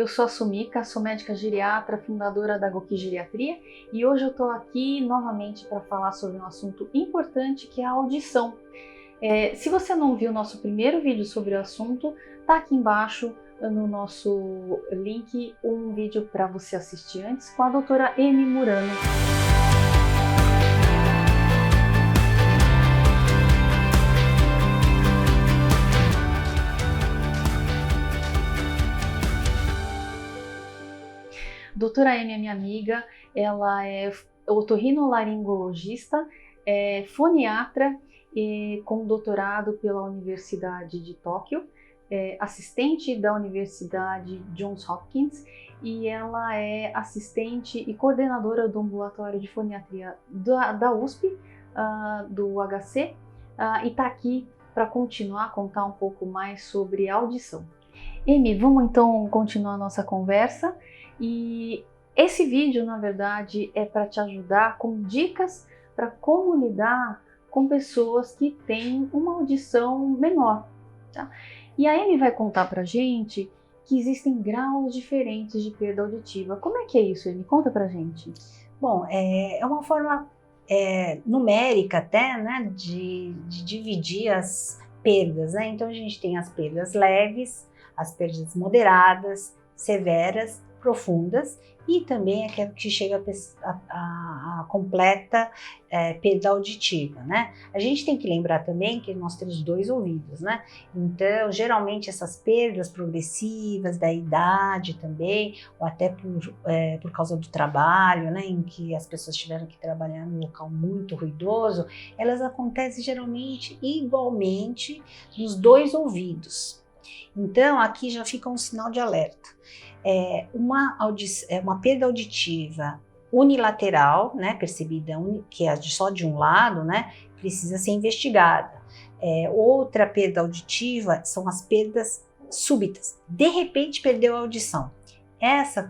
eu sou a Sumika, sou médica geriatra, fundadora da Goki Geriatria, e hoje eu estou aqui novamente para falar sobre um assunto importante que é a audição. Se você não viu o nosso primeiro vídeo sobre o assunto, tá aqui embaixo no nosso link um vídeo para você assistir antes com a doutora Amy Murano. Doutora Amy é minha amiga, ela é otorrinolaringologista, foniatra com doutorado pela Universidade de Tóquio, assistente da Universidade Johns Hopkins, e ela é assistente e coordenadora do ambulatório de foniatria da USP, do HC, e está aqui para continuar a contar um pouco mais sobre audição. Amy, vamos então continuar a nossa conversa. E esse vídeo, na verdade, é para te ajudar com dicas para como lidar com pessoas que têm uma audição menor, tá? E a Amy vai contar pra gente que existem graus diferentes de perda auditiva. Como é que é isso, Amy? Conta pra gente. Bom, é uma forma numérica até, né, de dividir as perdas, né? Então a gente tem as perdas leves, as perdas moderadas, severas, profundas e também aquela que chega a completa perda auditiva, né? A gente tem que lembrar também que nós temos dois ouvidos, né? Então, geralmente essas perdas progressivas da idade também, ou até por causa do trabalho, né? Em que as pessoas tiveram que trabalhar num local muito ruidoso, elas acontecem geralmente igualmente nos dois ouvidos. Então, aqui já fica um sinal de alerta. Uma perda auditiva unilateral, né, percebida que é só de um lado, né, precisa ser investigada. Outra perda auditiva são as perdas súbitas. De repente perdeu a audição. Essa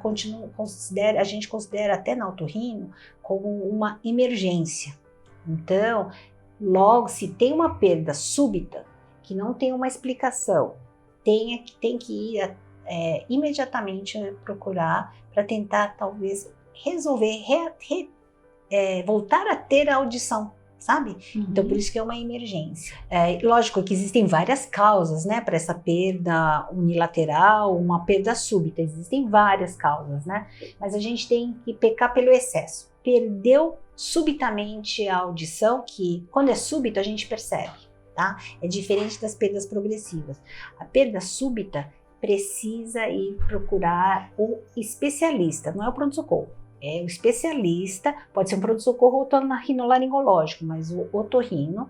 a gente considera até na otorrino como uma emergência. Então, logo se tem uma perda súbita que não tem uma explicação, tem que ir imediatamente procurar para tentar talvez resolver, voltar a ter a audição, sabe? Uhum. Então por isso que é uma emergência. Lógico que existem várias causas, né, para essa perda unilateral, uma perda súbita, existem várias causas, né? Mas a gente tem que pecar pelo excesso. Perdeu subitamente a audição, que quando é súbito a gente percebe, tá? É diferente das perdas progressivas. A perda súbita precisa ir procurar o especialista, não é o pronto-socorro, é o especialista, pode ser um pronto-socorro otorrinolaringológico, mas o otorrino,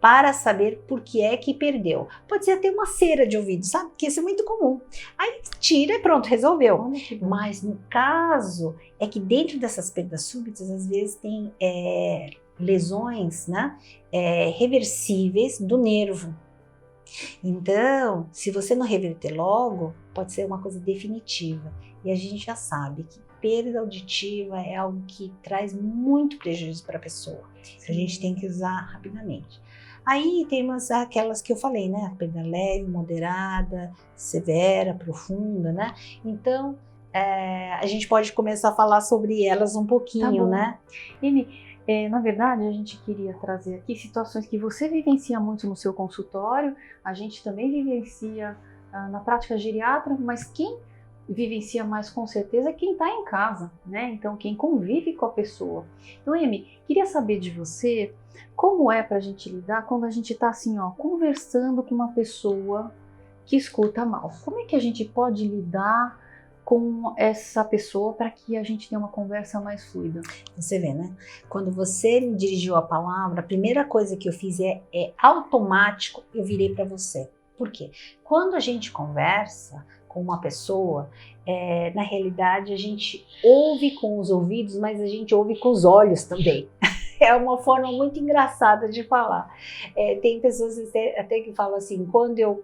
para saber por que é que perdeu. Pode ser até uma cera de ouvido, sabe? Porque isso é muito comum. Aí tira e pronto, resolveu. Mas no caso, é que dentro dessas perdas súbitas, às vezes tem lesões, né, reversíveis do nervo. Então, se você não reverter logo, pode ser uma coisa definitiva. E a gente já sabe que perda auditiva é algo que traz muito prejuízo para a pessoa. A gente tem que usar rapidamente. Aí temos aquelas que eu falei, né? A perda leve, moderada, severa, profunda, né? Então, a gente pode começar a falar sobre elas um pouquinho, né? Amy, na verdade, a gente queria trazer aqui situações que você vivencia muito no seu consultório, a gente também vivencia na prática geriatra, mas quem vivencia mais com certeza é quem está em casa, né? Então, quem convive com a pessoa. Então, Amy, queria saber de você como é para a gente lidar quando a gente está assim, ó, conversando com uma pessoa que escuta mal. Como é que a gente pode lidar com essa pessoa para que a gente tenha uma conversa mais fluida? Você vê, né? Quando você me dirigiu a palavra, a primeira coisa que eu fiz é automático, eu virei para você. Por quê? Quando a gente conversa com uma pessoa, na realidade a gente ouve com os ouvidos, mas a gente ouve com os olhos também. É uma forma muito engraçada de falar. Tem pessoas até que falam assim, quando eu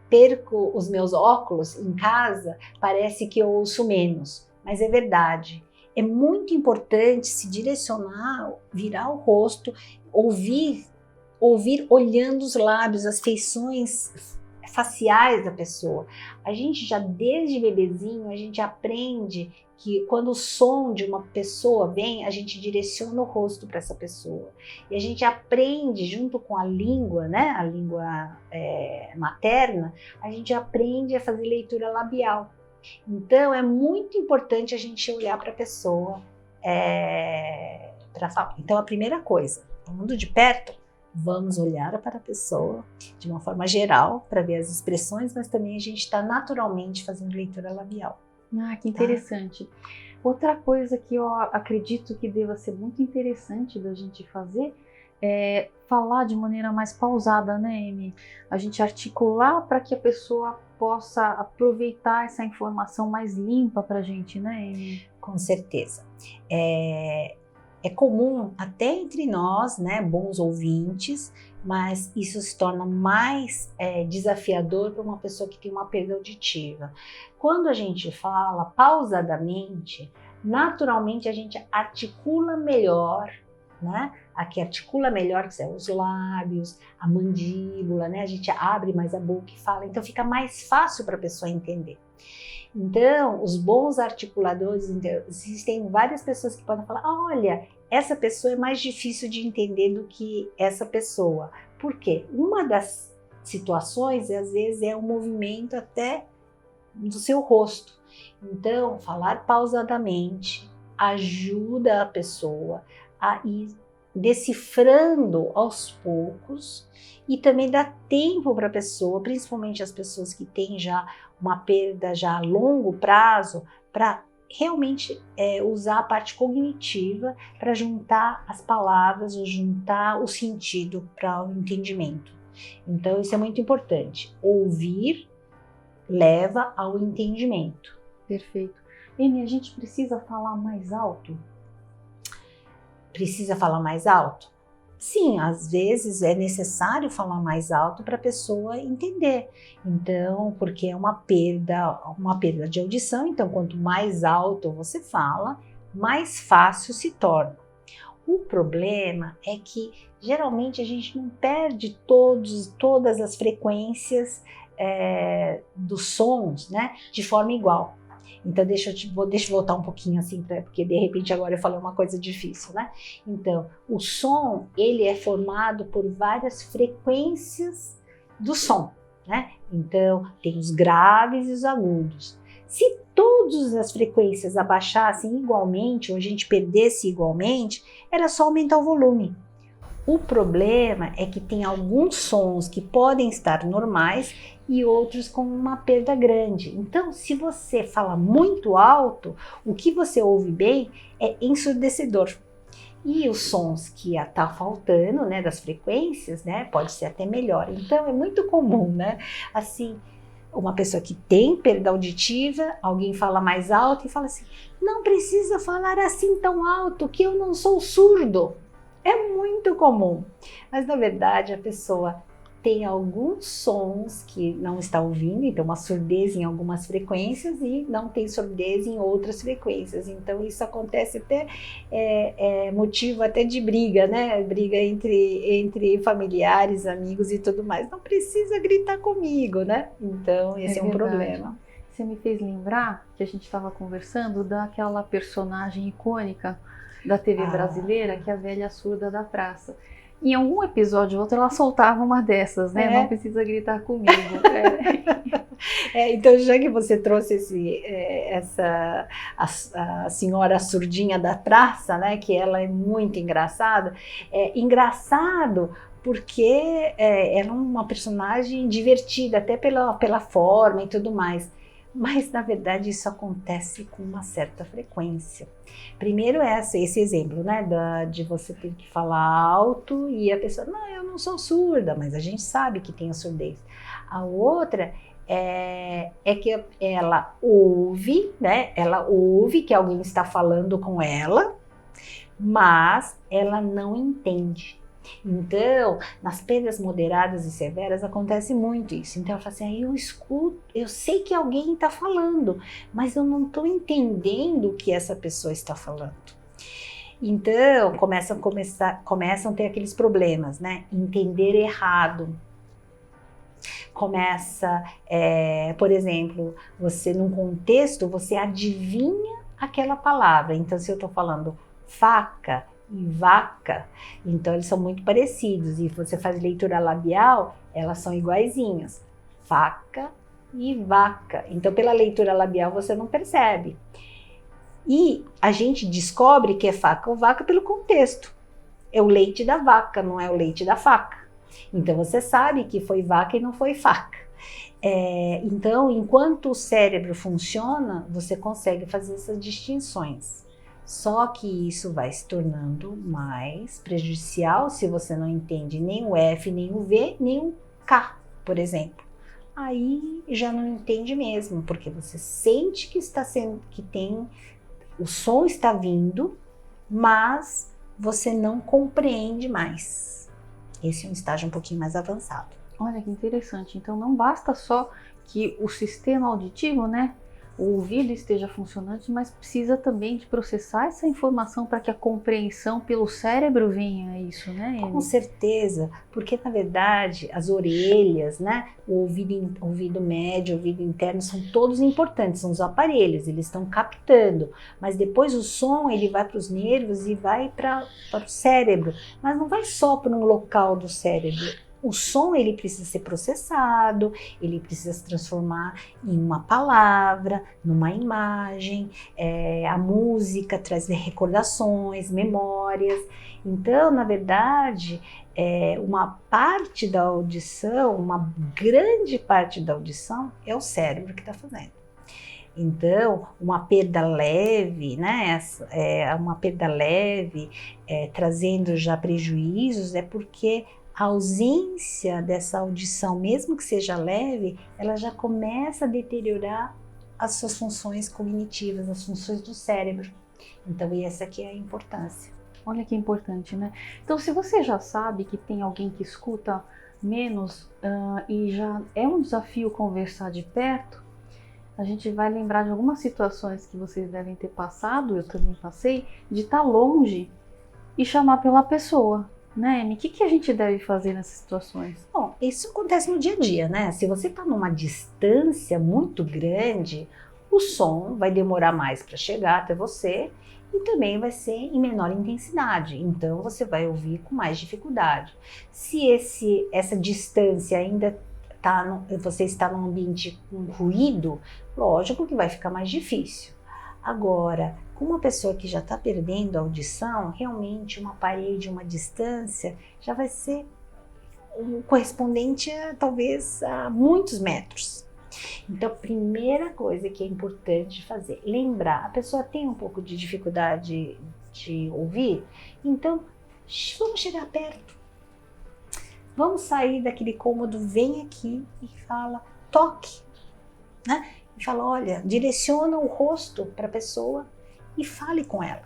perco os meus óculos em casa, parece que eu ouço menos, mas é verdade. É muito importante se direcionar, virar o rosto, ouvir olhando os lábios, as feições faciais da pessoa. A gente já desde bebezinho, a gente aprende que quando o som de uma pessoa vem, a gente direciona o rosto para essa pessoa. E a gente aprende junto com a língua, né, a língua materna, a gente aprende a fazer leitura labial. Então é muito importante a gente olhar para a pessoa para falar. Então a primeira coisa, falando de perto, vamos olhar para a pessoa de uma forma geral para ver as expressões, mas também a gente está naturalmente fazendo leitura labial. Ah, que interessante. Tá? Outra coisa que eu acredito que deva ser muito interessante da gente fazer é falar de maneira mais pausada, né, Amy? A gente articular para que a pessoa possa aproveitar essa informação mais limpa para a gente, né, Amy? Com certeza. É comum até entre nós, né, bons ouvintes, mas isso se torna mais desafiador para uma pessoa que tem uma perda auditiva. Quando a gente fala pausadamente, naturalmente a gente articula melhor, né? A que articula melhor, que são os lábios, a mandíbula, né? A gente abre mais a boca e fala, então fica mais fácil para a pessoa entender. Então, os bons articuladores, existem várias pessoas que podem falar, olha, essa pessoa é mais difícil de entender do que essa pessoa. Por quê? Uma das situações, às vezes, é o movimento até do seu rosto. Então, falar pausadamente ajuda a pessoa a ir decifrando aos poucos e também dá tempo para a pessoa, principalmente as pessoas que têm já uma perda já a longo prazo, para realmente usar a parte cognitiva para juntar as palavras ou juntar o sentido para o entendimento. Então isso é muito importante. Ouvir leva ao entendimento. Perfeito. Amy, a gente precisa falar mais alto? Precisa falar mais alto? Sim, às vezes é necessário falar mais alto para a pessoa entender. Então, porque é uma perda de audição, então quanto mais alto você fala, mais fácil se torna. O problema é que geralmente a gente não perde todas as frequências dos sons, né, de forma igual. Então, deixa eu voltar um pouquinho assim, porque de repente agora eu falei uma coisa difícil, né? Então, o som, ele é formado por várias frequências do som, né? Então, tem os graves e os agudos. Se todas as frequências abaixassem igualmente, ou a gente perdesse igualmente, era só aumentar o volume. O problema é que tem alguns sons que podem estar normais e outros com uma perda grande. Então, se você fala muito alto, o que você ouve bem é ensurdecedor. E os sons que tá faltando, né, das frequências, né, pode ser até melhor. Então, é muito comum, né, assim, uma pessoa que tem perda auditiva, alguém fala mais alto e fala assim, não precisa falar assim tão alto que eu não sou surdo. É muito comum, mas na verdade a pessoa tem alguns sons que não está ouvindo, então uma surdez em algumas frequências e não tem surdez em outras frequências. Então isso acontece até, motivo até de briga, né? Briga entre familiares, amigos e tudo mais. Não precisa gritar comigo, né? Então esse é um problema. Você me fez lembrar que a gente estava conversando daquela personagem icônica da TV brasileira, que é a velha surda da praça. Em algum episódio ou outro ela soltava uma dessas, né? Não precisa gritar comigo. Então, já que você trouxe a senhora surdinha da praça, né? Que ela é muito engraçada. Engraçado porque ela é uma personagem divertida, até pela forma e tudo mais. Mas, na verdade, isso acontece com uma certa frequência. Primeiro esse exemplo, né, de você ter que falar alto e a pessoa, não, eu não sou surda, mas a gente sabe que tem a surdez. A outra é que ela ouve, né, ela ouve que alguém está falando com ela, mas ela não entende. Então, nas perdas moderadas e severas acontece muito isso. Então, ela fala assim, eu escuto, eu sei que alguém está falando, mas eu não estou entendendo o que essa pessoa está falando. Então, começam a ter aqueles problemas, né? Entender errado. começa, por exemplo, você num contexto, você adivinha aquela palavra. Então, se eu estou falando faca e vaca, então eles são muito parecidos. E você faz leitura labial, elas são iguaizinhas. Faca e vaca. Então, pela leitura labial, você não percebe. E a gente descobre que é faca ou vaca pelo contexto. É o leite da vaca, não é o leite da faca. Então, você sabe que foi vaca e não foi faca. Então, enquanto o cérebro funciona, você consegue fazer essas distinções. Só que isso vai se tornando mais prejudicial se você não entende nem o F, nem o V, nem o K, por exemplo. Aí já não entende mesmo, porque você sente que está sendo, que tem, o som está vindo, mas você não compreende mais. Esse é um estágio um pouquinho mais avançado. Olha que interessante. Então não basta só que o sistema auditivo, né, o ouvido esteja funcionante, mas precisa também de processar essa informação para que a compreensão pelo cérebro venha a isso, né? Com certeza, porque na verdade as orelhas, né, o ouvido médio, o ouvido interno são todos importantes, são os aparelhos, eles estão captando, mas depois o som ele vai para os nervos e vai para o cérebro, mas não vai só para um local do cérebro. O som ele precisa ser processado, ele precisa se transformar em uma palavra, numa imagem, a música traz recordações, memórias. Então, na verdade, uma parte da audição, uma grande parte da audição é o cérebro que está fazendo. Então, uma perda leve, né, uma perda leve, trazendo já prejuízos, é porque a ausência dessa audição, mesmo que seja leve, ela já começa a deteriorar as suas funções cognitivas, as funções do cérebro. Então, essa aqui é a importância. Olha que importante, né? Então, se você já sabe que tem alguém que escuta menos e já é um desafio conversar de perto, a gente vai lembrar de algumas situações que vocês devem ter passado, eu também passei, de estar longe e chamar pela pessoa. Né, Amy? O que a gente deve fazer nessas situações? Bom, isso acontece no dia a dia, né? Se você está numa distância muito grande, o som vai demorar mais para chegar até você e também vai ser em menor intensidade. Então você vai ouvir com mais dificuldade. Se essa distância ainda você está num ambiente com ruído, lógico que vai ficar mais difícil. Agora, com uma pessoa que já está perdendo a audição, realmente uma parede, uma distância, já vai ser um correspondente talvez a muitos metros. Então, a primeira coisa que é importante fazer, lembrar, a pessoa tem um pouco de dificuldade de ouvir, então vamos chegar perto. Vamos sair daquele cômodo, vem aqui e fala, toque, né? E fala, olha, direciona o rosto para a pessoa e fale com ela.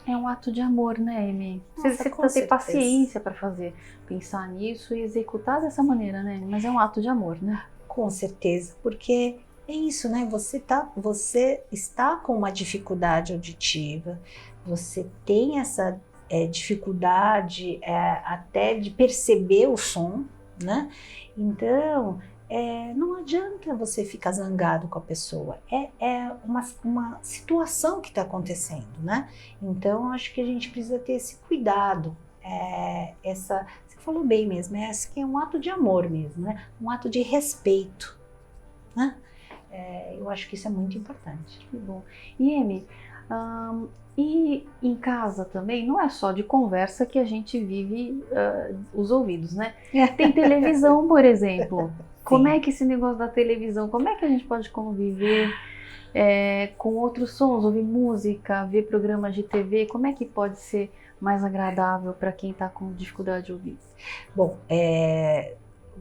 É um ato de amor, né, Amy? Você precisa ter paciência para fazer, pensar nisso e executar dessa maneira, né? Mas é um ato de amor, né? Com certeza, porque é isso, né? Você está com uma dificuldade auditiva, você tem essa dificuldade até de perceber o som, né? Então, não adianta você ficar zangado com a pessoa, é uma situação que está acontecendo, né? Então, acho que a gente precisa ter esse cuidado, você falou bem mesmo, esse que é um ato de amor mesmo, né? Um ato de respeito, né? Eu acho que isso é muito importante. Que bom. E Amy, e em casa também, não é só de conversa que a gente vive os ouvidos, né? Tem televisão, por exemplo. Como é que esse negócio da televisão, como é que a gente pode conviver com outros sons, ouvir música, ver programas de TV, como é que pode ser mais agradável para quem está com dificuldade de ouvir? Bom,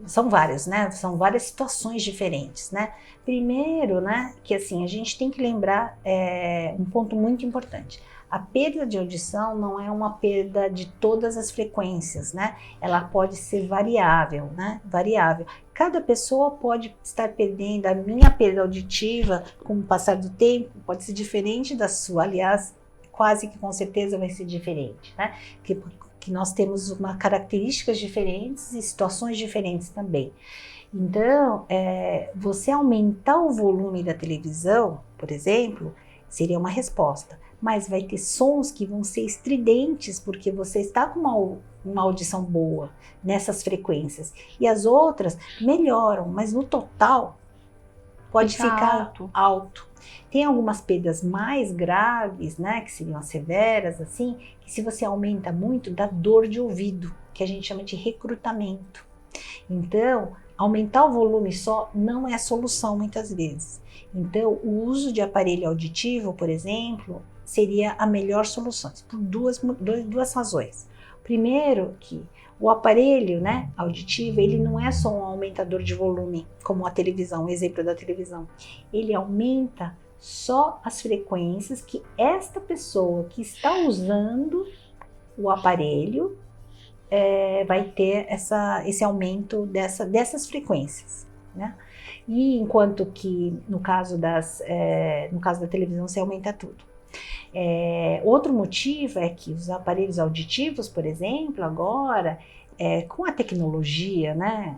são vários, né? São várias situações diferentes, né? Primeiro, né, que assim, a gente tem que lembrar um ponto muito importante. A perda de audição não é uma perda de todas as frequências, né? Ela pode ser variável, né? Variável. Cada pessoa pode estar perdendo, a minha perda auditiva, com o passar do tempo, pode ser diferente da sua. Aliás, quase que com certeza vai ser diferente, né? Que nós temos características diferentes e situações diferentes também. Então, você aumentar o volume da televisão, por exemplo, seria uma resposta. Mas vai ter sons que vão ser estridentes, porque você está com uma audição boa nessas frequências. E as outras melhoram, mas no total pode ficar alto. Tem algumas perdas mais graves, né, que seriam as severas, assim, que se você aumenta muito, dá dor de ouvido, que a gente chama de recrutamento. Então, aumentar o volume só não é a solução muitas vezes. Então, o uso de aparelho auditivo, por exemplo, seria a melhor solução, por duas razões. Primeiro, que o aparelho, né, auditivo, ele não é só um aumentador de volume, como a televisão, o exemplo da televisão. Ele aumenta só as frequências que esta pessoa que está usando o aparelho vai ter esse aumento dessas frequências, né? E enquanto que no caso da televisão você aumenta tudo. Outro motivo é que os aparelhos auditivos, por exemplo, agora, com a tecnologia, né,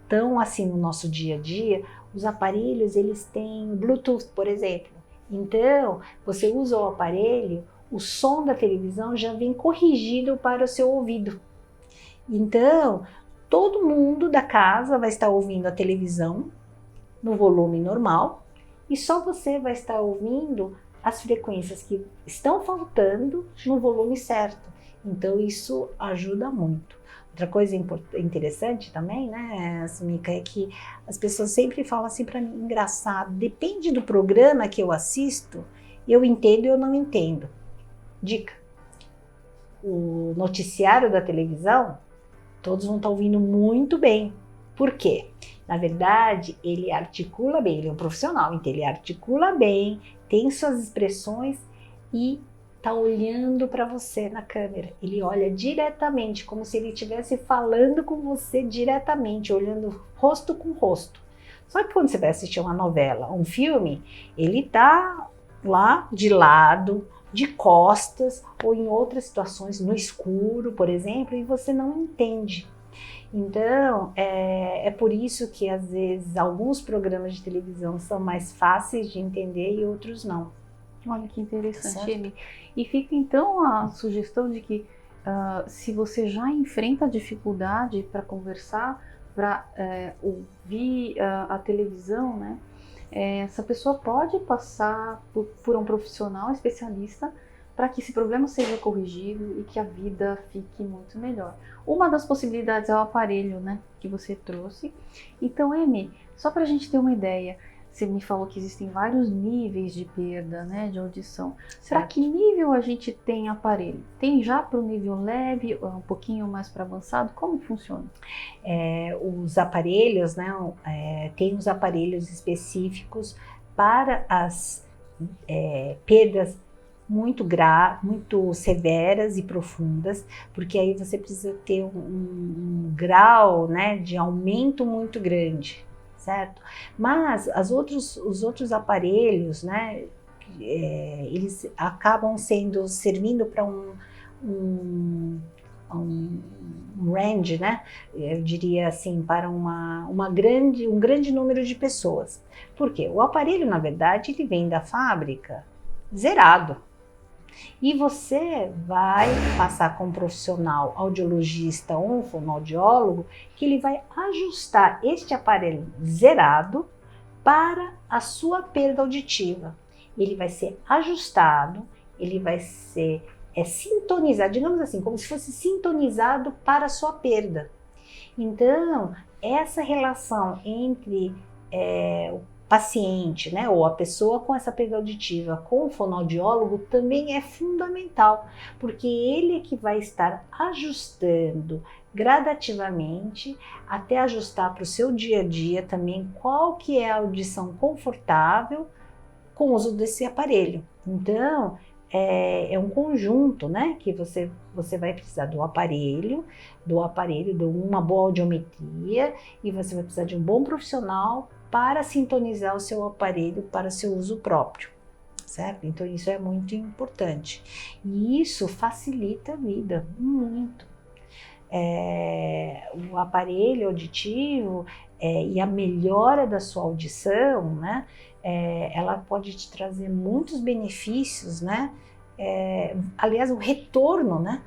tão assim no nosso dia a dia, os aparelhos eles têm Bluetooth, por exemplo. Então, você usa o aparelho, o som da televisão já vem corrigido para o seu ouvido. Então, todo mundo da casa vai estar ouvindo a televisão no volume normal e só você vai estar ouvindo as frequências que estão faltando no volume certo. Então, isso ajuda muito. Outra coisa interessante também, né, Sumika, é que as pessoas sempre falam assim para mim, engraçado, depende do programa que eu assisto, eu entendo e eu não entendo. Dica, o noticiário da televisão, todos vão estar ouvindo muito bem. Por quê? Na verdade, ele articula bem, ele é um profissional, então ele articula bem, tem suas expressões e está olhando para você na câmera. Ele olha diretamente, como se ele estivesse falando com você diretamente, olhando rosto com rosto. Só que quando você vai assistir uma novela, um filme, ele está lá de lado, de costas, ou em outras situações, no escuro, por exemplo, e você não entende. Então, é por isso que às vezes alguns programas de televisão são mais fáceis de entender e outros não. Olha que interessante, Amy. E fica então a sugestão de que se você já enfrenta dificuldade para conversar, para ouvir a televisão, né? Essa pessoa pode passar por um profissional especialista para que esse problema seja corrigido e que a vida fique muito melhor. Uma das possibilidades é o aparelho, né, que você trouxe. Então, Amy, só para a gente ter uma ideia, você me falou que existem vários níveis de perda, né, de audição. Para que nível a gente tem aparelho? Tem já para o nível leve, um pouquinho mais para avançado? Como funciona? Os aparelhos, né, tem os aparelhos específicos para as perdas muito severas e profundas, porque aí você precisa ter um grau, né, de aumento muito grande, certo? Mas os outros aparelhos, né, eles acabam servindo para um range, né? Eu diria assim, para um grande número de pessoas. Por quê? O aparelho, na verdade, ele vem da fábrica zerado. E você vai passar com um profissional audiologista ou um fonoaudiólogo que ele vai ajustar este aparelho zerado para a sua perda auditiva. Ele vai ser ajustado, ele vai ser sintonizado, digamos assim, como se fosse sintonizado para a sua perda. Então, essa relação entre o paciente, né, ou a pessoa com essa perda auditiva com o fonoaudiólogo também é fundamental, porque ele é que vai estar ajustando gradativamente até ajustar para o seu dia a dia também qual que é a audição confortável com o uso desse aparelho. Então, é um conjunto, né, que você vai precisar de uma boa audiometria, e você vai precisar de um bom profissional para sintonizar o seu aparelho para seu uso próprio, certo? Então isso é muito importante. E isso facilita a vida, muito. o aparelho auditivo e a melhora da sua audição, né, ela pode te trazer muitos benefícios, né, aliás, o retorno, né,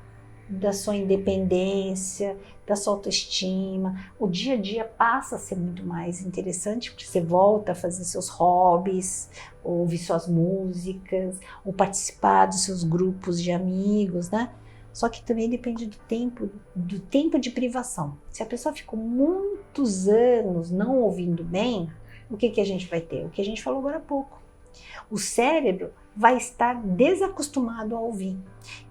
da sua independência, da sua autoestima. O dia a dia passa a ser muito mais interessante, porque você volta a fazer seus hobbies, ouvir suas músicas, ou participar dos seus grupos de amigos, né? Só que também depende do tempo de privação. Se a pessoa ficou muitos anos não ouvindo bem, o que a gente vai ter? O que a gente falou agora há pouco. O cérebro vai estar desacostumado a ouvir.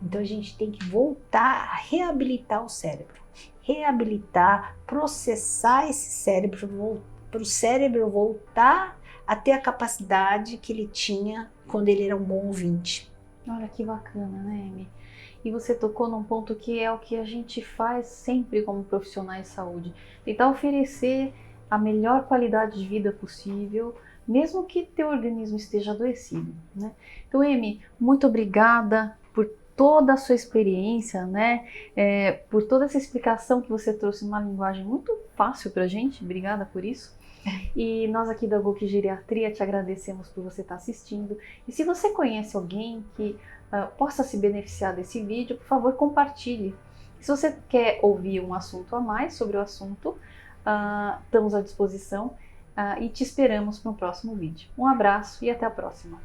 Então a gente tem que voltar a reabilitar o cérebro. Reabilitar, processar esse cérebro, para o cérebro voltar a ter a capacidade que ele tinha quando ele era um bom ouvinte. Olha que bacana, né, Amy? E você tocou num ponto que é o que a gente faz sempre como profissionais de saúde. Tentar oferecer a melhor qualidade de vida possível, mesmo que teu organismo esteja adoecido, né? Então, Amy, muito obrigada por toda a sua experiência, né? Por toda essa explicação que você trouxe numa linguagem muito fácil pra gente. Obrigada por isso. E nós aqui da Gok Geriatria te agradecemos por você estar assistindo. E se você conhece alguém que possa se beneficiar desse vídeo, por favor, compartilhe. Se você quer ouvir um assunto a mais sobre o assunto, estamos à disposição e te esperamos no próximo vídeo. Um abraço e até a próxima!